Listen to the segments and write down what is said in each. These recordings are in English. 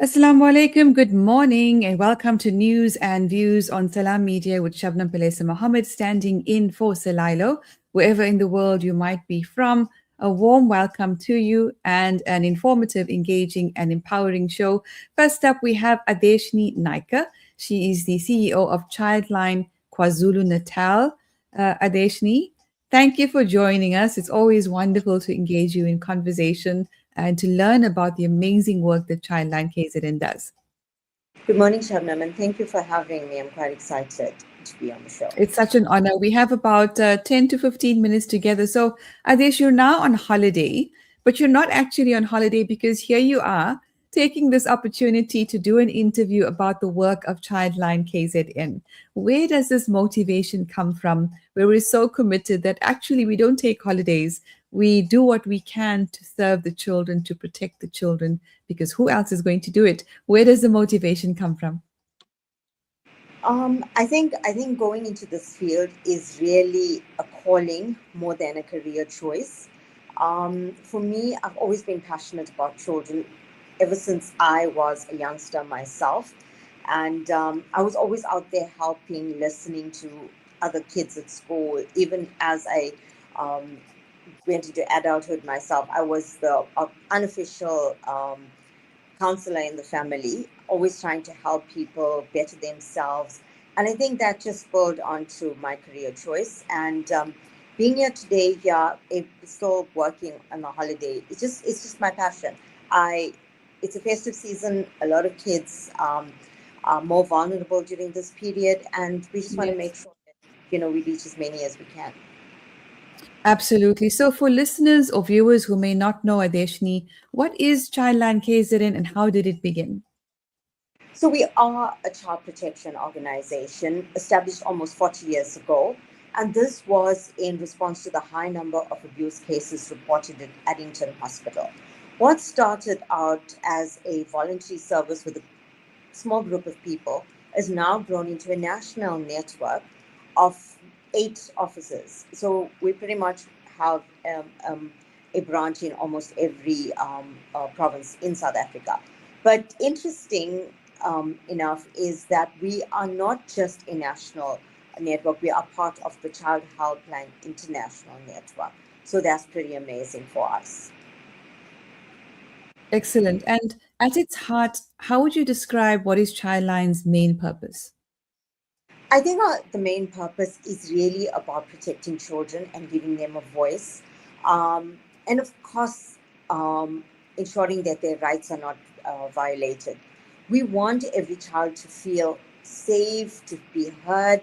Assalamu alaikum, good morning, and welcome to News and Views on Salam Media with Shabnam, Palesa, Mohamed standing in for Salailo, wherever in the world you might be from. A warm welcome to you and an informative, engaging, and empowering show. First up, we have Adeshnie Naicker. She is the CEO of Childline KwaZulu-Natal. Adeshnie, thank you for joining us. It's always wonderful to engage you in conversation and to learn about the amazing work that Childline KZN does. Good morning, Shabnam, and thank you for having me. I'm quite excited to be on the show. It's such an honor. We have about 10 to 15 minutes together. So, Adesh, you're now on holiday, but you're not actually on holiday because here you are taking this opportunity to do an interview about the work of Childline KZN. Where does this motivation come from? Where we're so committed that actually we don't take holidays. We do what we can to serve the children, to protect the children, because who else is going to do it? Where does the motivation come from? I think going into this field is really a calling more than a career choice. For me, I've always been passionate about children ever since I was a youngster myself, and I was always out there helping, listening to other kids at school. Even as I um, went into adulthood myself, I was the unofficial counselor in the family, always trying to help people better themselves. And I think that just spurred onto my career choice. And being here today, still working on a holiday, it's just my passion. I It's a festive season. A lot of kids are more vulnerable during this period, and we just want to make Yes. sure that we reach as many as we can. Absolutely. So, for listeners or viewers who may not know Adeshni, what is Childline KZN and how did it begin? So we are a child protection organization established almost 40 years ago. And this was in response to the high number of abuse cases reported at Addington Hospital. What started out as a voluntary service with a small group of people has now grown into a national network of 8 offices. So we pretty much have a branch in almost every province in South Africa. But interesting enough is that we are not just a national network, we are part of the Child Helpline International Network. So that's pretty amazing for us. Excellent. And at its heart, how would you describe what is Childline's main purpose? I think the main purpose is really about protecting children and giving them a voice. And of course, ensuring that their rights are not violated. We want every child to feel safe, to be heard,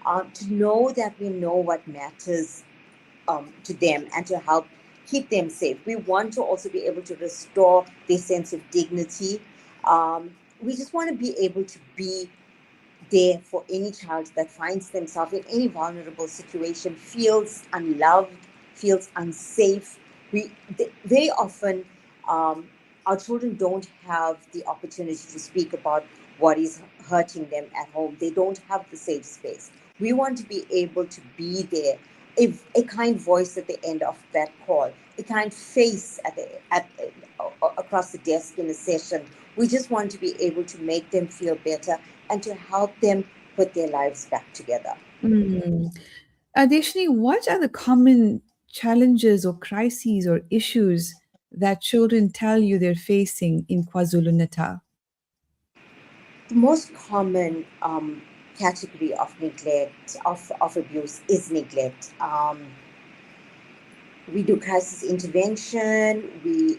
to know that we know what matters to them and to help keep them safe. We want to also be able to restore their sense of dignity. We just want to be able to be there for any child that finds themselves in any vulnerable situation, feels unloved, feels unsafe. Very often, our children don't have the opportunity to speak about what is hurting them at home. They don't have the safe space. We want to be able to be there, a kind voice at the end of that call, a kind face across the desk in a session. We just want to be able to make them feel better and to help them put their lives back together. Mm. Additionally, what are the common challenges or crises or issues that children tell you they're facing in KwaZulu-Natal? The most common category of neglect, of abuse, is neglect. We do crisis intervention. We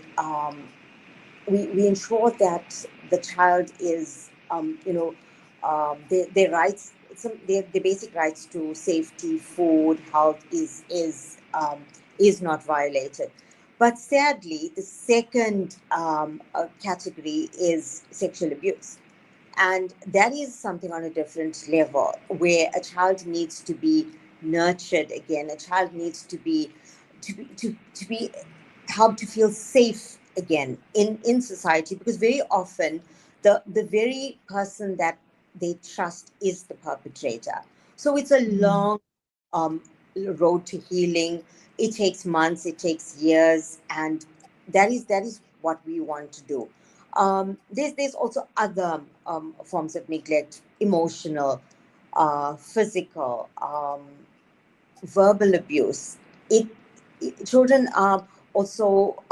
ensure that the child is, their rights, their basic rights to safety, food, health is not violated. But sadly, the second category is sexual abuse. And that is something on a different level where a child needs to be nurtured again. A child needs to be helped to feel safe again in society, because very often the very person that they trust is the perpetrator. So it's a Mm. long um, road to healing. It takes months, it takes years, and that is what we want to do. There's also other forms of neglect: emotional, physical, verbal abuse. Children are also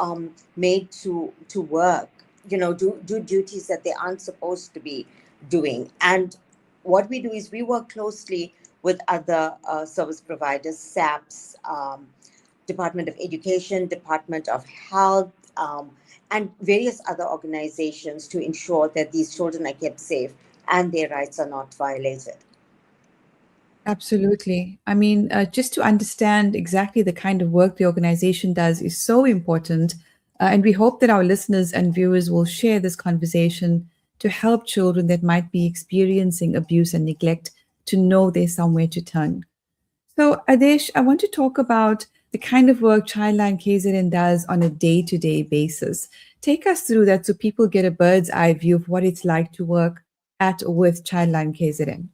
made to work, do duties that they aren't supposed to be doing. And what we do is we work closely with other service providers, SAPs, Department of Education, Department of Health, and various other organizations to ensure that these children are kept safe and their rights are not violated. Absolutely. I mean, just to understand exactly the kind of work the organization does is so important. And we hope that our listeners and viewers will share this conversation to help children that might be experiencing abuse and neglect to know there's somewhere to turn. So, Adesh, I want to talk about the kind of work Childline KZN does on a day to day basis. Take us through that so people get a bird's eye view of what it's like to work at or with Childline KZN.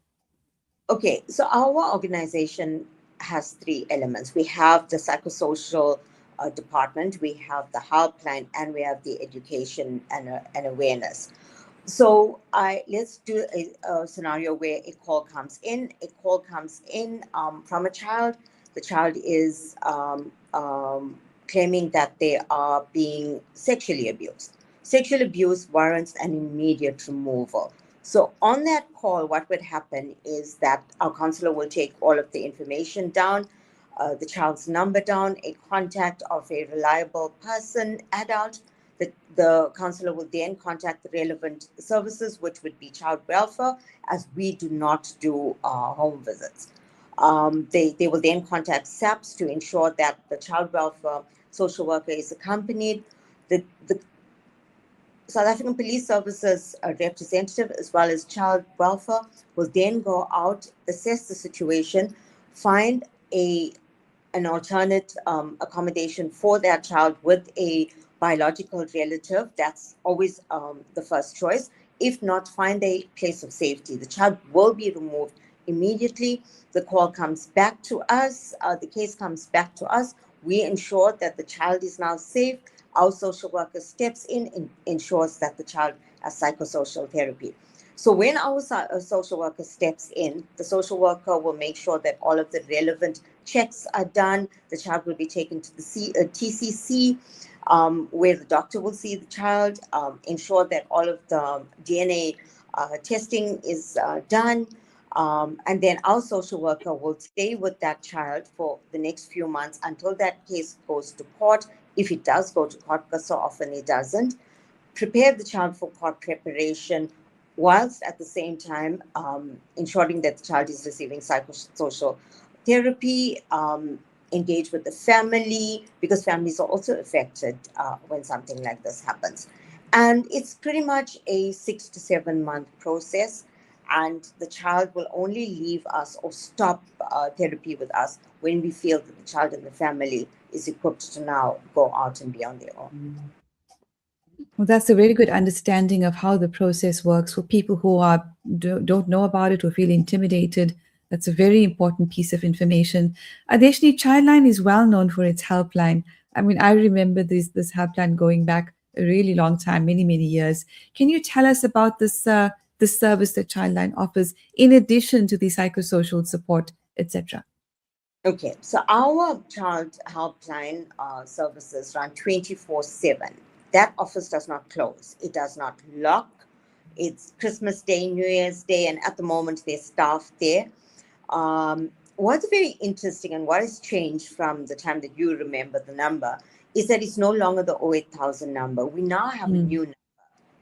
Okay, so our organization has three elements. We have the psychosocial department, we have the helpline, and we have the education and awareness. So let's do a scenario where a call comes in. A call comes in from a child. The child is claiming that they are being sexually abused. Sexual abuse warrants an immediate removal. So on that call, what would happen is that our counselor will take all of the information down, the child's number down, a contact of a reliable person, adult. The counselor will then contact the relevant services, which would be child welfare, as we do not do home visits. They will then contact SAPs to ensure that the child welfare social worker is accompanied. The South African Police Services representative, as well as child welfare, will then go out, assess the situation, find an alternate accommodation for that child with a biological relative. That's always the first choice. If not, find a place of safety. The child will be removed immediately. The call comes back to us. The case comes back to us. We ensure that the child is now safe. Our social worker steps in and ensures that the child has psychosocial therapy. So when our social worker steps in, the social worker will make sure that all of the relevant checks are done. The child will be taken to the TCC, where the doctor will see the child, ensure that all of the DNA testing is done. And then our social worker will stay with that child for the next few months until that case goes to court. If it does go to court, because so often it doesn't, prepare the child for court preparation, whilst at the same time ensuring that the child is receiving psychosocial therapy, engage with the family, because families are also affected when something like this happens. And it's pretty much a 6 to 7 month process. And the child will only leave us or stop therapy with us when we feel that the child and the family is equipped to now go out and be on their own. Well, that's a very good understanding of how the process works for people who don't know about it or feel intimidated. That's a very important piece of information. Adeshnie, Childline is well known for its helpline. I mean, I remember this helpline going back a really long time, many, many years. Can you tell us about this service that Childline offers in addition to the psychosocial support, etc.? Okay, so our child helpline services run 24/7. That office does not close. It does not lock. It's Christmas Day, New Year's Day, and at the moment there's staff there. What's very interesting and what has changed from the time that you remember the number is that it's no longer the 08,000 number. We now have a new number,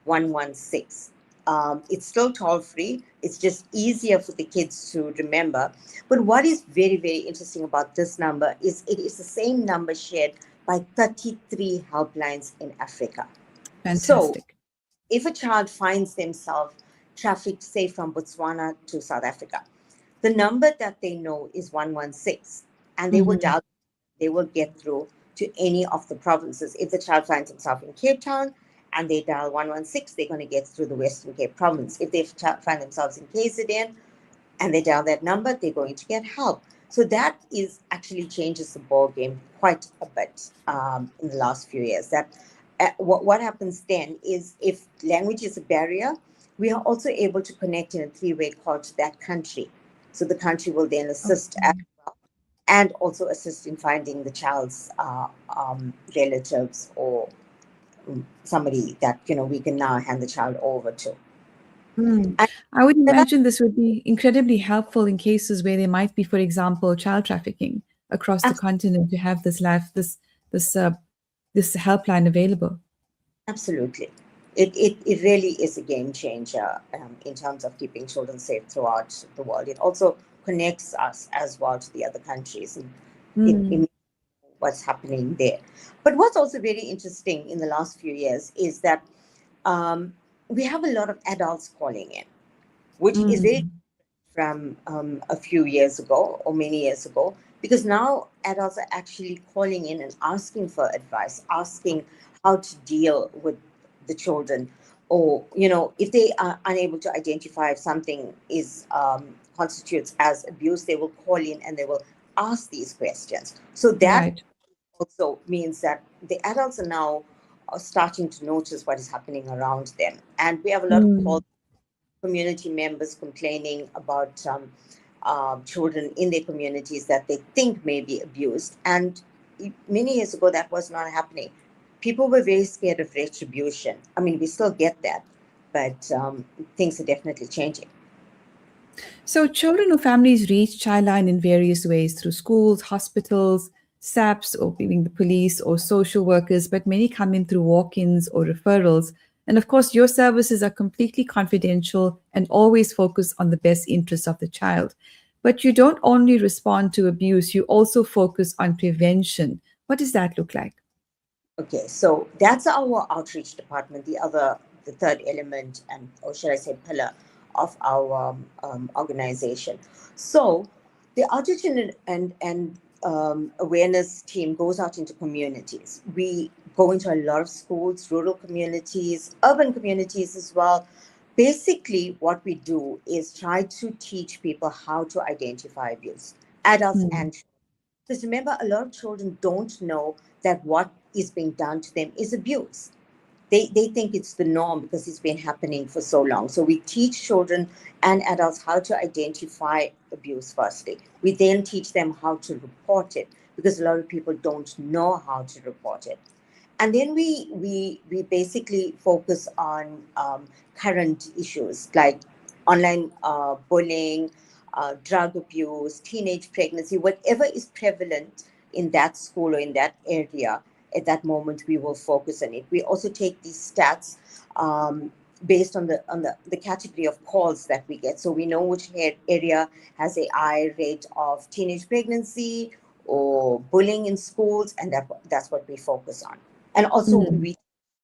116. It's still toll free. It's just easier for the kids to remember. But what is very, very interesting about this number is it is the same number shared by 33 helplines in Africa. So Fantastic. if a child finds themselves trafficked, say, from Botswana to South Africa, the number that they know is 116, and they will dial, they will get through to any of the provinces. If the child finds himself in Cape Town and they dial 116, they're going to get through the Western Cape province. If they find themselves in KZN and they dial that number, they're going to get help. So that is actually changes the ball game quite a bit in the last few years. That what happens then is, if language is a barrier, we are also able to connect in a three-way call to that country. So the country will then assist as Okay. well, and also assist in finding the child's relatives, or somebody that we can now hand the child over to. Hmm. And I would then imagine this would be incredibly helpful in cases where there might be, for example, child trafficking across the continent, to have this uh, this helpline available. absolutely. It really is a game changer in terms of keeping children safe throughout the world. It also connects us as well to the other countries, and Hmm. it what's happening there. But what's also very interesting in the last few years is that um, we have a lot of adults calling in, which is very Hmm. from a few years ago or many years ago, because now adults are actually calling in and asking for advice, asking how to deal with the children, or if they are unable to identify if something is constitutes as abuse, they will call in and they will ask these questions. So that Right. also means that the adults are now starting to notice what is happening around them, and we have a lot of Hmm. calls, community members complaining about children in their communities that they think may be abused. And many years ago, that was not happening. People were very scared of retribution. I mean, we still get that, but things are definitely changing. So, children or families reach Childline in various ways through schools, hospitals, SAPs, or being the police or social workers, but many come in through walk ins or referrals. And of course, your services are completely confidential and always focus on the best interests of the child. But you don't only respond to abuse, you also focus on prevention. What does that look like? Okay, so that's our outreach department, the third element, and or should I say pillar of our organization. So the outreach and awareness team goes out into communities. We go into a lot of schools, rural communities, urban communities as well. Basically, what we do is try to teach people how to identify abuse, adults Hmm. and children. Because remember, a lot of children don't know that what is being done to them is abuse. They think it's the norm because it's been happening for so long. So we teach children and adults how to identify abuse firstly. We then teach them how to report it, because a lot of people don't know how to report it. And then we basically focus on current issues like online bullying, drug abuse, teenage pregnancy, whatever is prevalent in that school or in that area. At that moment, we will focus on it. We also take these stats based on the category of calls that we get, so we know which area has a high rate of teenage pregnancy or bullying in schools, and that's what we focus on. And also, Hmm. we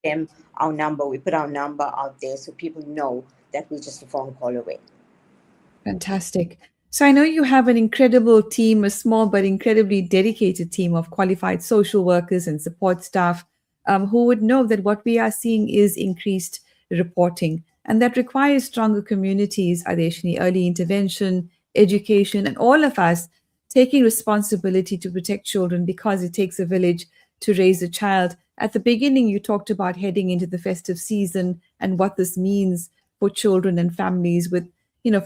them our number. We put our number out there so people know that we're just a phone call away. Fantastic. So I know you have an incredible team, a small but incredibly dedicated team of qualified social workers and support staff who would know that what we are seeing is increased reporting. And that requires stronger communities, Adeshni, early intervention, education, and all of us taking responsibility to protect children, because it takes a village to raise a child. At the beginning, you talked about heading into the festive season and what this means for children and families with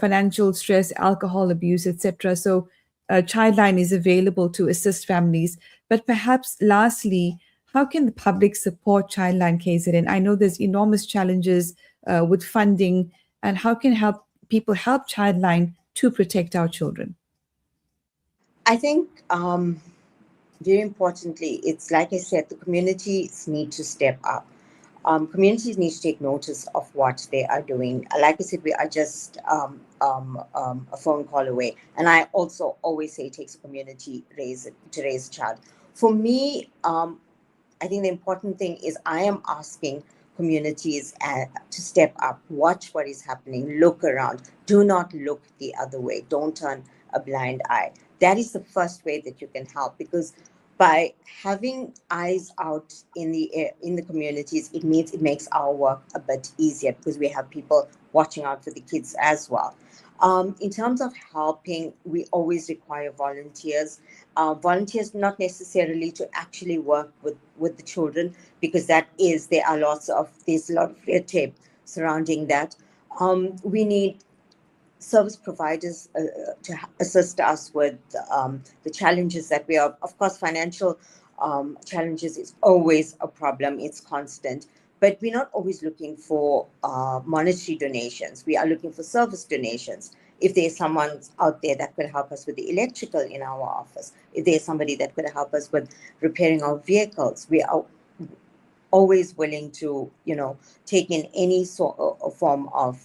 financial stress, alcohol abuse, etc. So Childline is available to assist families. But perhaps lastly, how can the public support Childline KZN? I know there's enormous challenges with funding, and how can help people help Childline to protect our children? I think very importantly, it's like I said, the communities need to step up. Communities need to take notice of what they are doing. Like I said, we are just a phone call away. And I also always say it takes a community to raise a child. For me, I think the important thing is I am asking communities to step up, watch what is happening, look around. Do not look the other way. Don't turn a blind eye. That is the first way that you can help, because by having eyes out in the communities, it makes our work a bit easier, because we have people watching out for the kids as well. In terms of helping, we always require volunteers. Volunteers not necessarily to actually work with the children, because there's a lot of red tape surrounding that. We need service providers to assist us with the challenges that we are. Of course, financial challenges is always a problem. It's constant. But we're not always looking for monetary donations. We are looking for service donations. If there's someone out there that could help us with the electrical in our office, if there's somebody that could help us with repairing our vehicles, we are always willing to, take in any sort of form of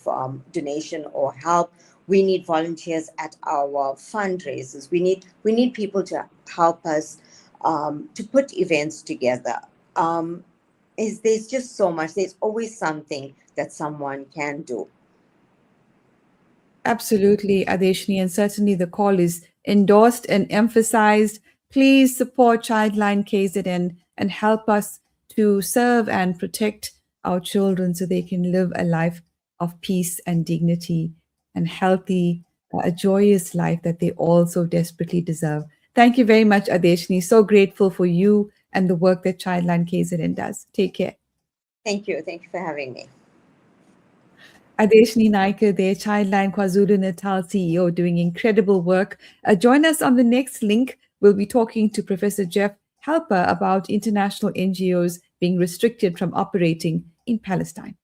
donation or help. We need volunteers at our fundraisers. We need people to help us to put events together. There's just so much. There's always something that someone can do. Absolutely, Adeshnie, and certainly the call is endorsed and emphasized. Please support Childline KZN and help us to serve and protect our children so they can live a life of peace and dignity and healthy, a joyous life that they all so desperately deserve. Thank you very much, Adeshnie. So grateful for you and the work that Childline KZN does. Take care. Thank you. Thank you for having me. Adeshnie Naicker, their Childline KwaZulu-Natal CEO, doing incredible work. Join us on the next link. We'll be talking to Professor Jeff Halper about international NGOs being restricted from operating in Palestine.